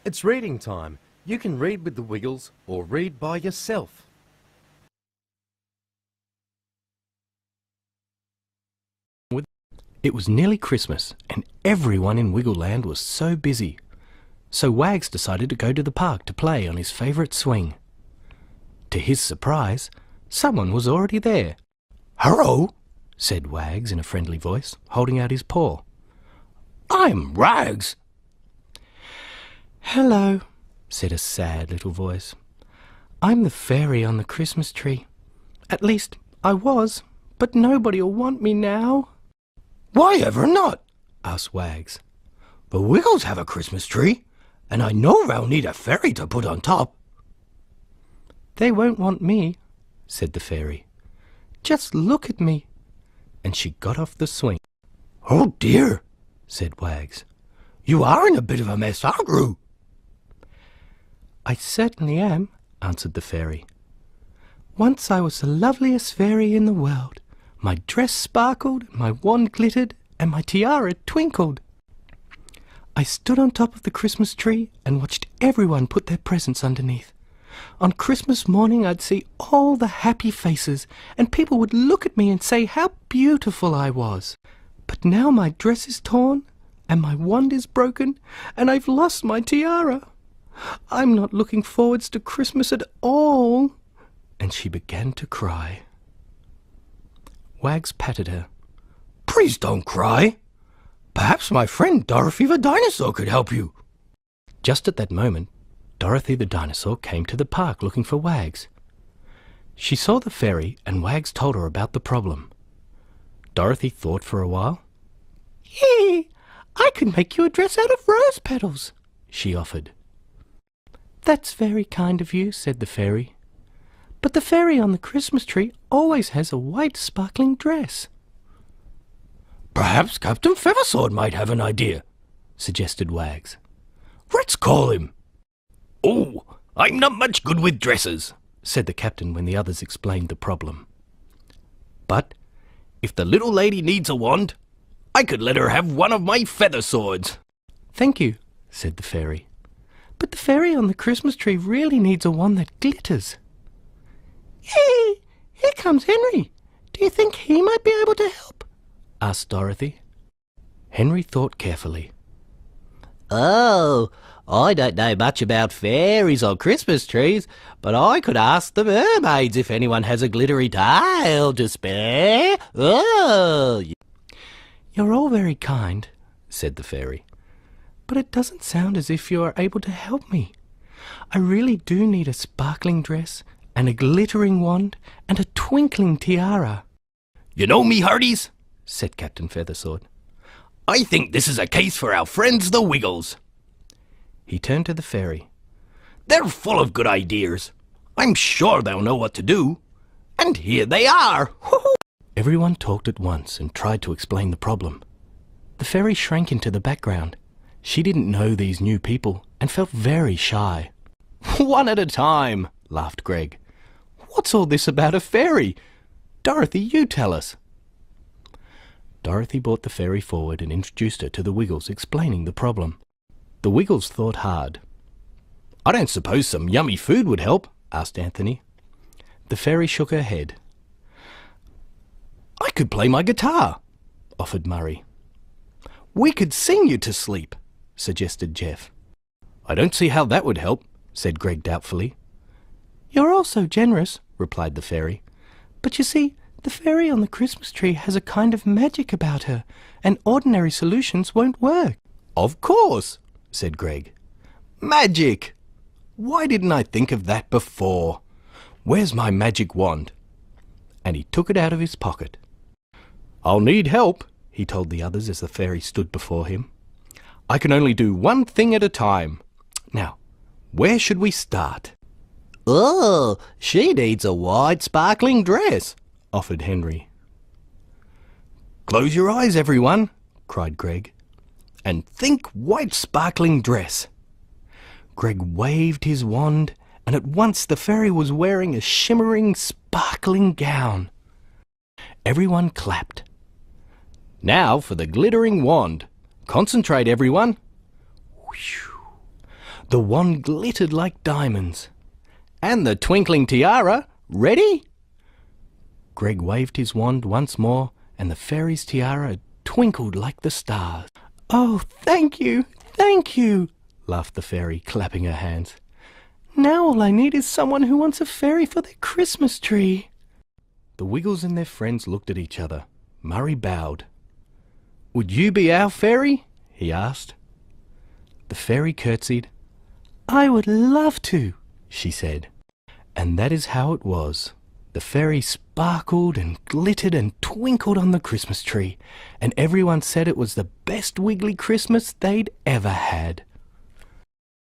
It's reading time. You can read with the Wiggles or read by yourself. It was nearly Christmas and everyone in Wiggleland was so busy. So Wags decided to go to the park to play on his favourite swing. To his surprise, someone was already there. "Hello," said Wags in a friendly voice, holding out his paw. "I'm Wags." "Hello," said a sad little voice. "I'm the fairy on the Christmas tree. At least, I was, but nobody'll want me now." "Why ever not?" asked Wags. "The Wiggles have a Christmas tree, and I know they'll need a fairy to put on top." "They won't want me," said the fairy. "Just look at me." And she got off the swing. "Oh dear," said Wags. "You are in a bit of a mess, aren't you?" "I certainly am," answered the fairy. "Once I was the loveliest fairy in the world. My dress sparkled, my wand glittered, and my tiara twinkled. I stood on top of the Christmas tree and watched everyone put their presents underneath. On Christmas morning I'd see all the happy faces, and people would look at me and say how beautiful I was. But now my dress is torn, and my wand is broken, and I've lost my tiara. I'm not looking forwards to Christmas at all." And she began to cry. Wags patted her. "Please don't cry. Perhaps my friend Dorothy the dinosaur could help you." Just at that moment, Dorothy the dinosaur came to the park looking for Wags. She saw the fairy and Wags told her about the problem. Dorothy thought for a while. "Hey, I can make you a dress out of rose petals," she offered. "That's very kind of you," said the fairy. "But the fairy on the Christmas tree always has a white sparkling dress." "Perhaps Captain Feathersword might have an idea," suggested Wags. "Let's call him." "Oh, I'm not much good with dresses," said the captain when the others explained the problem. "But if the little lady needs a wand, I could let her have one of my feather swords." "Thank you," said the fairy. "But the fairy on the Christmas tree really needs a wand that glitters." "Hey, here comes Henry. Do you think he might be able to help?" asked Dorothy. Henry thought carefully. "Oh, I don't know much about fairies or Christmas trees, but I could ask the mermaids if anyone has a glittery tail to spare. Oh!" "You're all very kind," said the fairy, "but it doesn't sound as if you are able to help me. I really do need a sparkling dress and a glittering wand and a twinkling tiara." "You know me, hearties," said Captain Feathersword. "I think this is a case for our friends the Wiggles." He turned to the fairy. "They're full of good ideas. I'm sure they'll know what to do. And here they are!" Everyone talked at once and tried to explain the problem. The fairy shrank into the background. She didn't know these new people and felt very shy. "One at a time," laughed Greg. "What's all this about a fairy? Dorothy, you tell us." Dorothy brought the fairy forward and introduced her to the Wiggles, explaining the problem. The Wiggles thought hard. "I don't suppose some yummy food would help?" asked Anthony. The fairy shook her head. "I could play my guitar," offered Murray. "We could sing you to sleep," suggested Jeff. "I don't see how that would help," said Greg doubtfully. "You're all so generous," replied the fairy. "But you see, the fairy on the Christmas tree has a kind of magic about her, and ordinary solutions won't work." "Of course," said Greg. "Magic! Why didn't I think of that before? Where's my magic wand?" And he took it out of his pocket. "I'll need help," he told the others as the fairy stood before him. "I can only do one thing at a time. Now, where should we start?" "Oh, she needs a white sparkling dress," offered Henry. "Close your eyes, everyone," cried Greg, "and think white sparkling dress." Greg waved his wand, and at once the fairy was wearing a shimmering, sparkling gown. Everyone clapped. "Now for the glittering wand. Concentrate, everyone." Whew. The wand glittered like diamonds. And the twinkling tiara. Ready? Greg waved his wand once more, and the fairy's tiara twinkled like the stars. "Oh, thank you, laughed the fairy, clapping her hands. "Now all I need is someone who wants a fairy for their Christmas tree." The Wiggles and their friends looked at each other. Murray bowed. "Would you be our fairy?" he asked. The fairy curtsied. "I would love to," she said. And that is how it was. The fairy sparkled and glittered and twinkled on the Christmas tree, and everyone said it was the best wiggly Christmas they'd ever had.